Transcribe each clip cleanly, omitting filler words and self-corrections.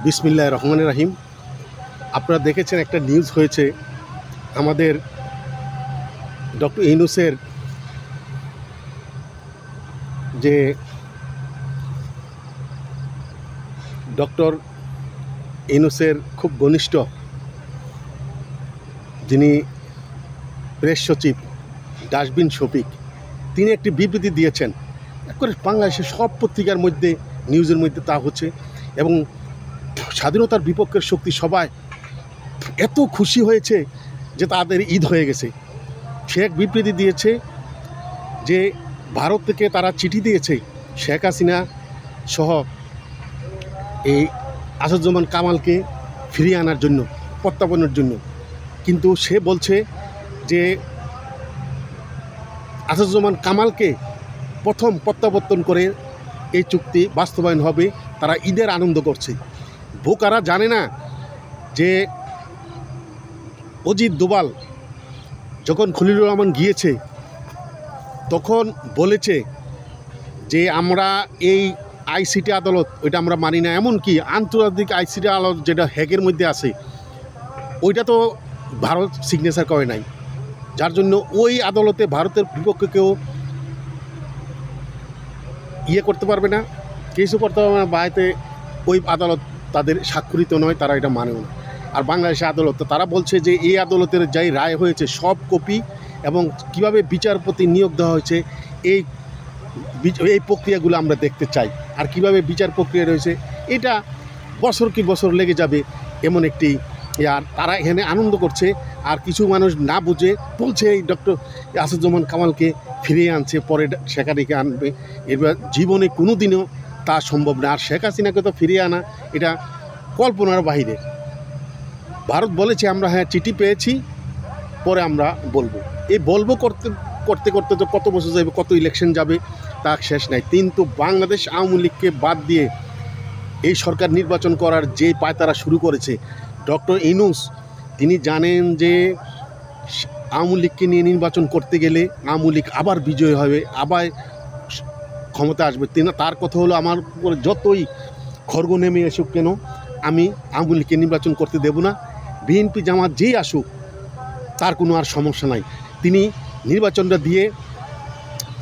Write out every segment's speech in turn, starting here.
বিসমিল্লাহির রহমানির রহিম। আপনারা দেখেছেন একটা নিউজ হয়েছে আমাদের ডক্টর ইউনূসের যে ডক্টর ইউনূসের খুব ঘনিষ্ঠ যিনি প্রেস সচিব ডাস্টবিন শফিক, তিনি একটি বিবৃতি দিয়েছেন। করে বাংলাদেশের সব পত্রিকার মধ্যে নিউজের মধ্যে তা হচ্ছে এবং স্বাধীনতার বিপক্ষের শক্তি সবাই এত খুশি হয়েছে যে তাদের ঈদ হয়ে গেছে। সে এক বিবৃতি দিয়েছে যে ভারত থেকে তারা চিঠি দিয়েছে শেখ হাসিনা সহ এই আসাদুজ্জামান কামালকে ফিরিয়ে আনার জন্য, প্রত্যাবর্তনের জন্য। কিন্তু সে বলছে যে আসাদুজ্জামান কামালকে প্রথম প্রত্যাবর্তন করে এই চুক্তি বাস্তবায়ন হবে। তারা ঈদের আনন্দ করছে। বোকারা জানে না যে অজিত দোভাল যখন খলিলুর রহমান গিয়েছে তখন বলেছে যে আমরা এই আইসিটি আদালত ওইটা আমরা মানি না, এমনকি আন্তর্জাতিক আইসিটি আদালত যেটা হেগের মধ্যে আছে ওইটা তো ভারত সিগনেচার করে নাই, যার জন্য ওই আদালতে ভারতের বিপক্ষে কেউ করতে পারবে না, কিছু করতে পারবে না। বাইরে ওই আদালত তাদের স্বাক্ষরিত নয়, তারা এটা মানেও না। আর বাংলাদেশের আদালত তারা বলছে যে এই আদালতের যাই রায় হয়েছে সব কপি এবং কিভাবে বিচারপতি নিয়োগ দেওয়া হয়েছে এই প্রক্রিয়াগুলো আমরা দেখতে চাই। আর কিভাবে বিচার প্রক্রিয়া রয়েছে এটা বছর কি বছর লেগে যাবে এমন একটি। আর তারা এখানে আনন্দ করছে। আর কিছু মানুষ না বুঝে বলছে এই ডক্টর আসাদুজ্জামান কামালকে ফিরিয়ে আনছে, পরে শেখ হাসিনাকে আনবে। এবার জীবনে কোনো দিনও তা সম্ভব না। আর শেখ হাসিনাকে তো ফিরিয়ে আনা এটা কল্পনার বাহিরে। ভারত বলেছে আমরা হ্যাঁ চিঠি পেয়েছি, পরে আমরা বলবো। এই বলবো করতে করতে করতে তো কত বছর যাবে, কত ইলেকশন যাবে, তা শেষ নাই। কিন্তু বাংলাদেশ আওয়ামী লীগকে বাদ দিয়ে এই সরকার নির্বাচন করার যে পায়তারা শুরু করেছে ডক্টর ইউনূস, তিনি জানেন যে আওয়ামী লীগকে নিয়ে নির্বাচন করতে গেলে আওয়ামী লীগ আবার বিজয় হবে, আবার ক্ষমতা আসবে। তার কথা হলো আমার উপরে যতই খড়গ নেমে আসুক কেন আমি আওয়ামী লীগকে নির্বাচন করতে দেব না। বিএনপি জামাত যেই আসুক তার কোনো আর সমস্যা নাই। তিনি নির্বাচনটা দিয়ে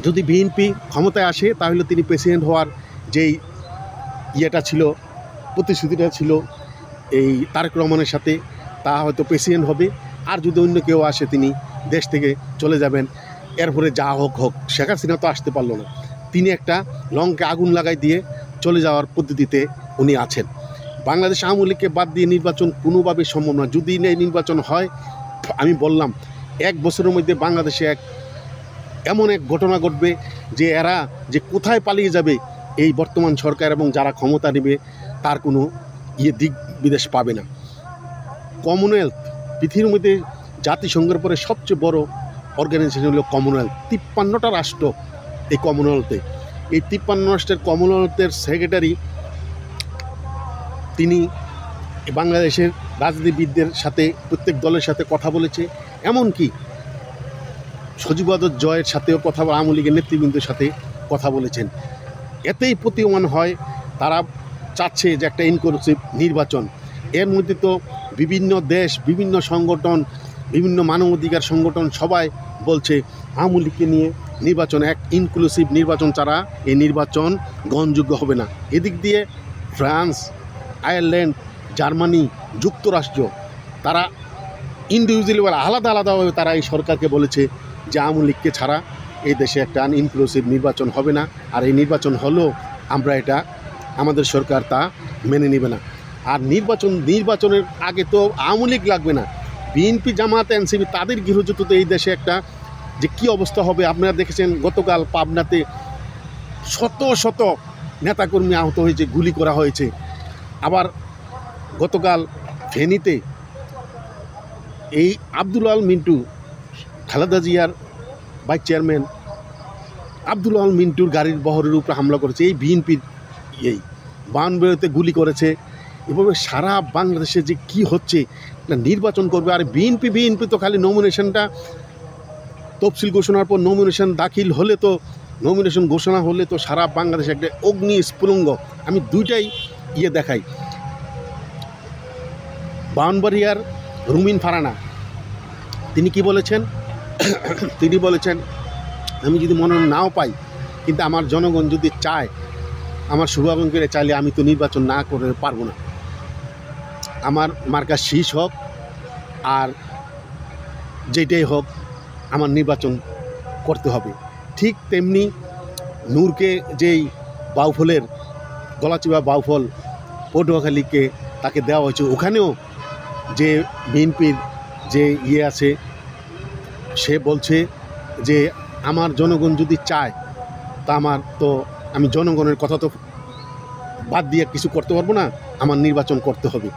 যদি বিএনপি ক্ষমতায় আসে তাহলে তিনি প্রেসিডেন্ট হওয়ার যেই ইয়েটা ছিল, প্রতিশ্রুতিটা ছিল এই তারেক রহমানের সাথে, তা হয়তো প্রেসিডেন্ট হবে। আর যদি অন্য কেউ আসে তিনি দেশ থেকে চলে যাবেন। এরপরে যা হোক হোক, শেখ হাসিনা তো আসতে পারলো না, তিনি একটা লঙ্কে আগুন লাগাই দিয়ে চলে যাওয়ার পদ্ধতিতে উনি আছেন। বাংলাদেশ আওয়ামী লীগকে বাদ দিয়ে নির্বাচন কোনোভাবে সম্ভব না। যদি এই নির্বাচন হয়, আমি বললাম 1 বছরের মধ্যে বাংলাদেশে এমন এক ঘটনা ঘটবে যে এরা যে কোথায় পালিয়ে যাবে এই বর্তমান সরকার এবং যারা ক্ষমতা নেবে তার কোনো দিক বিদেশ পাবে না। কমনওয়েলথ পৃথিবীর মধ্যে জাতিসংঘের পরে সবচেয়ে বড় অর্গানাইজেশন হলো কমনওয়েলথ। 53টা রাষ্ট্র এই কমনওয়েলথে। এই 53 রাষ্ট্রের কমনওয়েলথের সেক্রেটারি তিনি বাংলাদেশের রাজনীতিবিদদের সাথে প্রত্যেক দলের সাথে কথা বলেছে, এমনকি সজীবউদ্দৌলা জয়ের সাথেও কথা বলে, আওয়ামী লীগের নেতৃবৃন্দের সাথে কথা বলেছেন। এতেই প্রতীয়মান হয় তারা চাচ্ছে যে একটা ইনক্লুসিভ নির্বাচন। এর মধ্যে তো বিভিন্ন দেশ, বিভিন্ন সংগঠন, বিভিন্ন মানবাধিকার সংগঠন সবাই বলছে আওয়ামী লীগকে নিয়ে নির্বাচন, এক ইনক্লুসিভ নির্বাচন ছাড়া এই নির্বাচন গ্রহণযোগ্য হবে না। এদিক দিয়ে ফ্রান্স, আয়ারল্যান্ড, জার্মানি, যুক্তরাষ্ট্র তারা ইন্ডিভিজুয়ালি আলাদা আলাদাভাবে তারা এই সরকারকে বলেছে যে আওয়ামী লীগকে ছাড়া এই দেশে একটা ইনক্লুসিভ নির্বাচন হবে না। আর এই নির্বাচন হলেও আমরা এটা আমাদের সরকার তা মেনে নেবে না। আর নির্বাচনের আগে তো আওয়ামী লীগ লাগবে না, বিএনপি জামাত এনসিপি তাদের গৃহযুদ্ধতে এই দেশে একটা যে কী অবস্থা হবে আপনারা দেখেছেন। গতকাল পাবনাতে শত শত নেতাকর্মী আহত হয়েছে, গুলি করা হয়েছে। আবার গতকাল ফেনীতে এই আব্দুল আল মিন্টু, খালেদা জিয়ার ভাইস চেয়ারম্যান আব্দুল আল মিন্টুর গাড়ির বহরের উপরে হামলা করেছে এই বিএনপির বাউন্ডারিতে গুলি করেছে। এভাবে সারা বাংলাদেশে যে কি হচ্ছে না, নির্বাচন করবে। আর বিএনপি তো খালি নমিনেশনটা তফসিল ঘোষণার পর নমিনেশন দাখিল হলে তো, নমিনেশন ঘোষণা হলে তো সারা বাংলাদেশে একটা অগ্নি স্ফুলিঙ্গ। আমি দুইটাই দেখাই। ব্রাহ্মণবাড়িয়ার রুমিন ফারানা তিনি কি বলেছেন? তিনি বলেছেন, আমি যদি মনোনয়ন নাও পাই, কিন্তু আমার জনগণ যদি চায়, আমার শুভাকাঙ্ক্ষীরা চাইলে আমি তো নির্বাচন না করে পারবো না। আমার মার্কা শীষ হোক আর যেটাই হোক, আমার নির্বাচন করতে হবে। ঠিক তেমনি নূরকে যেই বাউফলের গলাচিপা বাউফল পটুয়াখালীকে তাকে দেওয়া হয়েছে, ওখানেও যে বিএনপির যে আছে, সে বলছে যে আমার জনগণ যদি চায়, তা আমি জনগণের কথা তো বাদ দিয়ে কিছু করতে পারবো না, আমার নির্বাচন করতে হবে।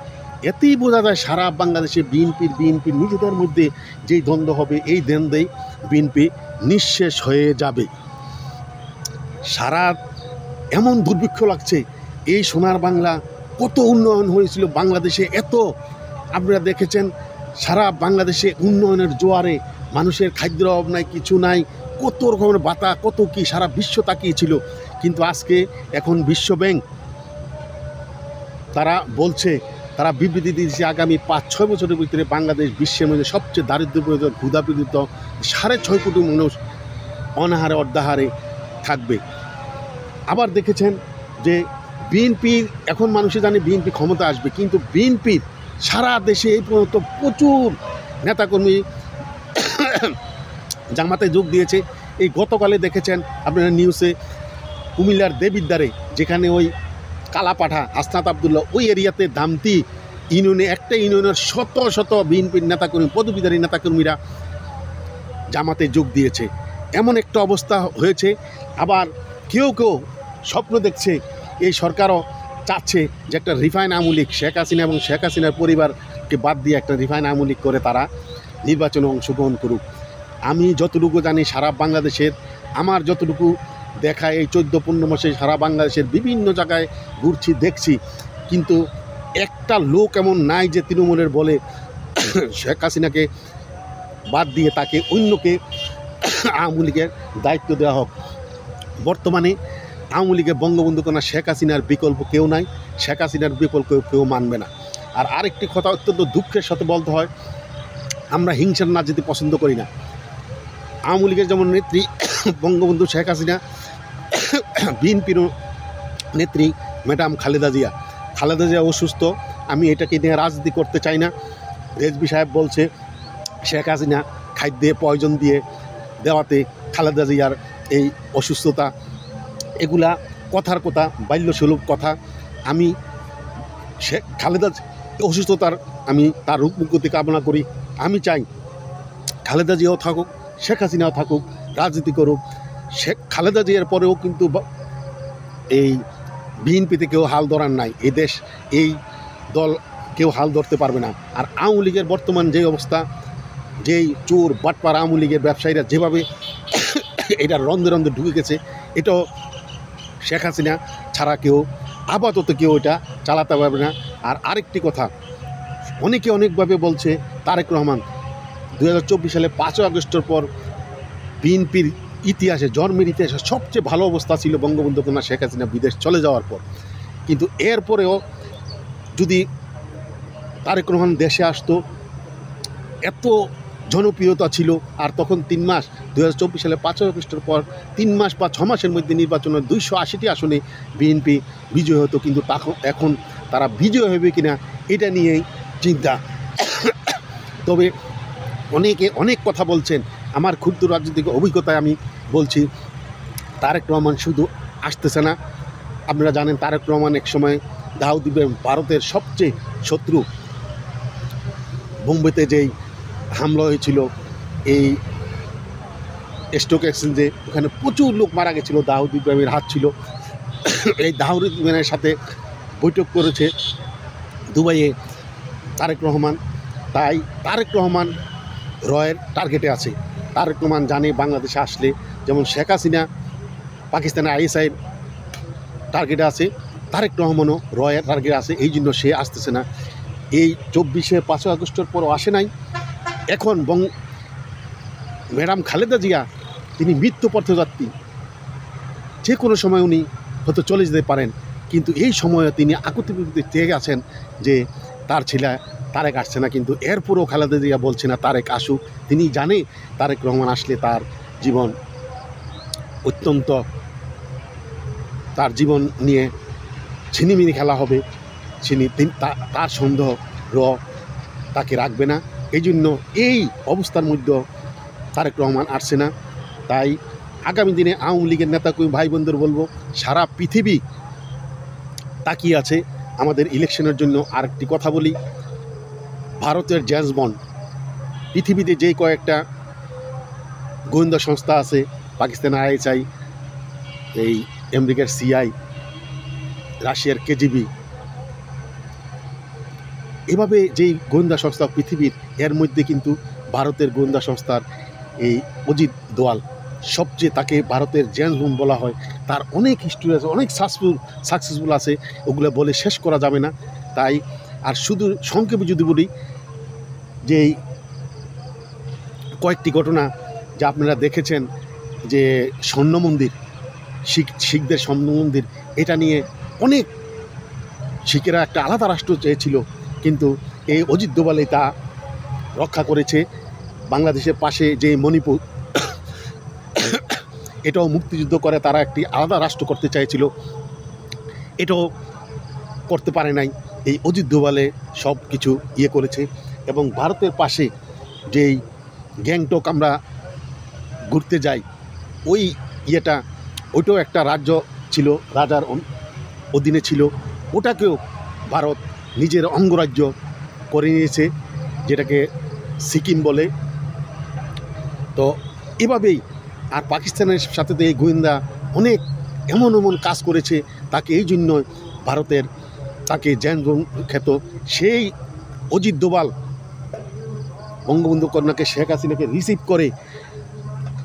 এতেই বোঝা যায় সারা বাংলাদেশে বিএনপির নিজেদের মধ্যে যেই দ্বন্দ্ব হবে, এই দ্বন্দ্বেই বিএনপি নিঃশেষ হয়ে যাবে। সারা এমন দুর্ভিক্ষ লাগছে, এই সোনার বাংলা কত উন্নয়ন হয়েছিল বাংলাদেশে, এত আপনারা দেখেছেন সারা বাংলাদেশে উন্নয়নের জোয়ারে, মানুষের খাদ্যের অভাব নাই, কিছু নাই, কত রকমের বাতা, কত কি সারা বিশ্ব তাকিয়েছিল। কিন্তু আজকে এখন বিশ্বব্যাংক তারা বলছে, তারা বিবৃতি দিয়েছে, আগামী 5-6 বছরের ভিতরে বাংলাদেশ বিশ্বের মধ্যে সবচেয়ে দারিদ্র্যপীড়িত, ক্ষুধাপীড়িত 6.5 কোটি মানুষ অনাহারে অর্ধাহারে থাকবে। আবার দেখেছেন যে বিএনপির এখন মানুষে জানে বিএনপি ক্ষমতা আসবে, কিন্তু বিএনপির সারা দেশে এই পর্যন্ত প্রচুর নেতাকর্মী জামাতে যোগ দিয়েছে। এই গতকালে দেখেছেন আপনারা নিউজে, কুমিল্লার দেবিদ্বারে, যেখানে ওই কালাপাঠা হাসনাত আবদুল্লাহ, ওই এরিয়াতে দামতি ইউনিয়নে, একটা ইউনিয়নের শত শত বিএনপির নেতাকর্মী, পদবীধারী নেতাকর্মীরা জামাতে যোগ দিয়েছে। এমন একটা অবস্থা হয়েছে। আবার কেউ কেউ স্বপ্ন দেখছে, এই সরকারও চাচ্ছে যে একটা রিফাইন আওয়ামী লীগ, শেখ হাসিনা এবং শেখ হাসিনার পরিবারকে বাদ দিয়ে একটা রিফাইন আওয়ামী লীগ করে তারা নির্বাচনে অংশগ্রহণ করুক। আমি যতটুকু জানি সারা বাংলাদেশের, আমার যতটুকু দেখা, এই 14-15 মাসে সারা বাংলাদেশের বিভিন্ন জায়গায় ঘুরছি, দেখছি, কিন্তু একটা লোক এমন নাই যে তৃণমূলের বলে শেখ হাসিনাকে বাদ দিয়ে তাকে অন্যকে আওয়ামী লীগের দায়িত্ব দেওয়া হোক। বর্তমানে আওয়ামী লীগের বঙ্গবন্ধু কন্যা শেখ হাসিনার বিকল্প কেউ নাই, শেখ হাসিনার বিকল্প কেউ মানবে না। আর আরেকটি কথা অত্যন্ত দুঃখের সাথে বলতে হয়, আমরা হিংসার রাজনীতি পছন্দ করি না। আওয়ামী লীগের যেমন নেত্রী বঙ্গবন্ধু শেখ হাসিনা, বিএনপির নেত্রী ম্যাডাম খালেদা জিয়া অসুস্থ। আমি এটাকে নিয়ে রাজনীতি করতে চাই না। রেজবি সাহেব বলছে শেখ হাসিনা খাদ্যে পয়জন দিয়ে দেওয়াতে খালেদা জিয়ার এই অসুস্থতা, এগুলা কথার কথা, বাল্যসুলভ কথা। আমি খালেদা অসুস্থতার আমি তার রূপমুক্তি কামনা করি। আমি চাই খালেদা জিয়াও থাকুক, শেখ হাসিনাও থাকুক, রাজনীতি করুক। খালেদা জিয়ার পরেও কিন্তু এই বিএনপিতে কেউ হাল ধরার নাই, এই দেশ, এই দল কেউ হাল ধরতে পারবে না। আর আওয়ামী লীগের বর্তমান যে অবস্থা, যেই চোর বাটপার আওয়ামী লীগের ব্যবসায়ীরা যেভাবে এটা রন্ধে রন্ধে ঢুকে গেছে, এটাও শেখ হাসিনা ছাড়া কেউ আপাতত কেউ এটা চালাতে পারবে না। আর আরেকটি কথা, অনেকে অনেকভাবে বলছে তারেক রহমান 2024 সালে 5 আগস্টের পর বিএনপির ইতিহাসে, জন্মের ইতিহাসে সবচেয়ে ভালো অবস্থা ছিল বঙ্গবন্ধু কন্যা শেখ হাসিনা বিদেশ চলে যাওয়ার পর। কিন্তু এরপরেও যদি তারেক রহমান দেশে আসতো, এত জনপ্রিয়তা ছিল। আর তখন 3 মাস, 2024 সালে 5 আগস্টের পর 3 মাস বা 6 মাসের মধ্যে নির্বাচনের 280টি আসনে বিএনপি বিজয় হতো। কিন্তু এখন তারা বিজয় হবে কিনা এটা নিয়েই চিন্তা। তবে অনেকে অনেক কথা বলছেন। আমার ক্ষুদ্র রাজনৈতিক অভিজ্ঞতায় আমি বলছি, তারেক রহমান শুধু আসতেছে না। আপনারা জানেন তারেক রহমান এক সময় দাউদ ইব্রাহিম, ভারতের সবচেয়ে শত্রু, বোম্বেতে যেই হামলা হয়েছিল এই স্টক এক্সচেঞ্জে, ওখানে প্রচুর লোক মারা গেছিল, দাউদ ইব্রাহিমের হাত ছিল। এই দাউদ ইব্রাহিমের সাথে বৈঠক করেছে দুবাইয়ে তারেক রহমান। তাই তারেক রহমান রয়ের টার্গেটে আছে। তারেক রহমান জানে বাংলাদেশে আসলে, যেমন শেখ হাসিনা পাকিস্তানের ISIর টার্গেটে আছে, তারেক রহমানও রয়ের টার্গেটে আছে। এই জন্য সে আসতেছে না। এই 5 আগস্টের পরও আসে নাই। এখন ম্যাডাম খালেদা জিয়া, তিনি মৃত্যু পথযাত্রী, যে কোনো সময় উনি হয়তো চলে যেতে পারেন। কিন্তু এই সময়ে তিনি আকুতি বিকুতি চেয়ে গেছেন যে তার ছেলে তারেক আসছে না, কিন্তু এরপরও খালেদা জিয়া বলছে না তারেক আসুক। তিনি জানে তারেক রহমান আসলে তার জীবন অত্যন্ত, তার জীবন নিয়ে ছিনিমিনি খেলা হবে, তার সন্দেহ তাকে রাখবে না। এই জন্য এই অবস্থার মধ্যে তারেক রহমান আসছে না। তাই আগামী দিনে আওয়ামী লীগের নেতা ভাই বোনদের বলবো, সারা পৃথিবী তাকিয়ে আছে আমাদের ইলেকশনের জন্য। আরেকটি কথা বলি, ভারতের জেমস বন্ড, পৃথিবীতে যেই কয়েকটা গোয়েন্দা সংস্থা আছে, পাকিস্তানের ISI, এই আমেরিকার CI, রাশিয়ার KGB, এভাবে যেই গোয়েন্দা সংস্থা পৃথিবীর, এর মধ্যে কিন্তু ভারতের গোয়েন্দা সংস্থার এই অজিত দোয়াল সবচেয়ে, তাকে ভারতের জেমস বন্ড বলা হয়। তার অনেক হিস্ট্রি আছে, অনেক সাকসেসফুল আছে, ওগুলো বলে শেষ করা যাবে না। তাই আর শুধু সংক্ষেপে যদি বলি, যে এই কয়েকটি ঘটনা যা আপনারা দেখেছেন, যে স্বর্ণ মন্দির, শিখদের স্বর্ণ মন্দির, এটা নিয়ে অনেক শিখেরা একটা আলাদা রাষ্ট্র চেয়েছিল, কিন্তু এই অজিত দোভাল তা রক্ষা করেছে। বাংলাদেশের পাশে যে মণিপুর, এটাও মুক্তিযুদ্ধ করে তারা একটি আলাদা রাষ্ট্র করতে চাইছিল, এটাও করতে পারে নাই। এই অজিত দোভালে সব কিছু করেছে। এবং ভারতের পাশে যেই গ্যাংটক আমরা ঘুরতে যাই, ওই ওইটাও একটা রাজ্য ছিল, রাজার অধীনে ছিল, ওটাকেও ভারত নিজের অঙ্গরাজ্য করে নিয়েছে, যেটাকে সিকিম বলে। তো এভাবেই আর পাকিস্তানের সাথে তো এই গোয়েন্দা অনেক এমন কাজ করেছে, তাকে এই জন্য ভারতের তাকে জেমস বন্ড খ্যাত। সেই অজিত দোভাল বঙ্গবন্ধু কন্যাকে, শেখ হাসিনাকে রিসিভ করে,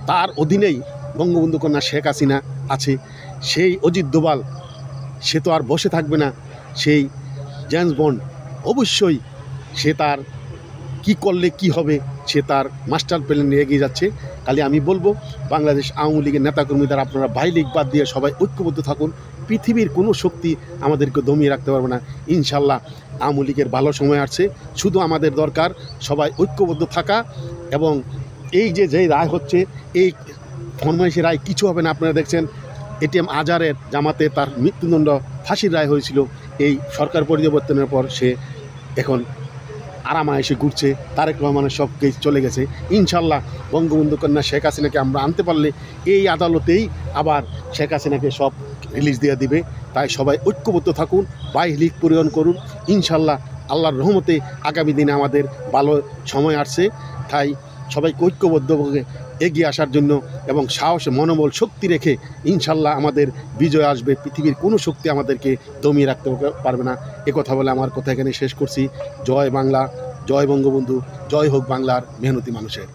তার অধীনেই বঙ্গবন্ধু কন্যা শেখ হাসিনা আছে। সেই অজিত দোভাল সে তো আর বসে থাকবে না, সেই জেমস বন্ড অবশ্যই সে তার কি করলে কি হবে, সে তার মাস্টার প্ল্যান নিয়ে এগিয়ে যাচ্ছে। খালি আমি বলবো, বাংলাদেশ আওয়ামী লীগের নেতাকর্মী দ্বারা আপনারা ভাই লীগ বাদ দিয়ে সবাই ঐক্যবদ্ধ থাকুন। পৃথিবীর কোনো শক্তি আমাদেরকে দমিয়ে রাখতে পারবে না। ইনশাল্লাহ আওয়ামী লীগের ভালো সময় আসছে, শুধু আমাদের দরকার সবাই ঐক্যবদ্ধ থাকা। এবং এই যে রায় হচ্ছে, এই ফরমাইশি রায় কিছু হবে না। আপনারা দেখছেন ATM আজারের জামাতে তার মৃত্যুদণ্ড, ফাঁসির রায় হয়েছিল, এই সরকার পরিবর্তনের পর সে এখন আরামায়েশে ঘুরছে। তারেক রহমানের সব কেস চলে গেছে। ইনশাল্লাহ বঙ্গবন্ধু কন্যা শেখ হাসিনাকে আমরা আনতে পারলে এই আদালতেই আবার শেখ হাসিনাকে সব রিলিজ দিয়ে দিবে। তাই সবাই ঐক্যবদ্ধ থাকুন, বাই লীগ পূরণ করুন। ইনশাল্লাহ আল্লাহর রহমতে আগামী দিনে আমাদের ভালো সময় আসছে। তাই সবাইকে ঐক্যবদ্ধভাবে এগিয়ে আসার জন্য এবং সাহস, মনোবল, শক্তি রেখে ইনশাল্লাহ আমাদের বিজয় আসবে। পৃথিবীর কোনো শক্তি আমাদেরকে দমিয়ে রাখতে পারবে না। কথা বলে আমার কথা এখানে শেষ করছি। জয় বাংলা, জয় বঙ্গবন্ধু, জয় হোক বাংলার মেহনতি মানুষের।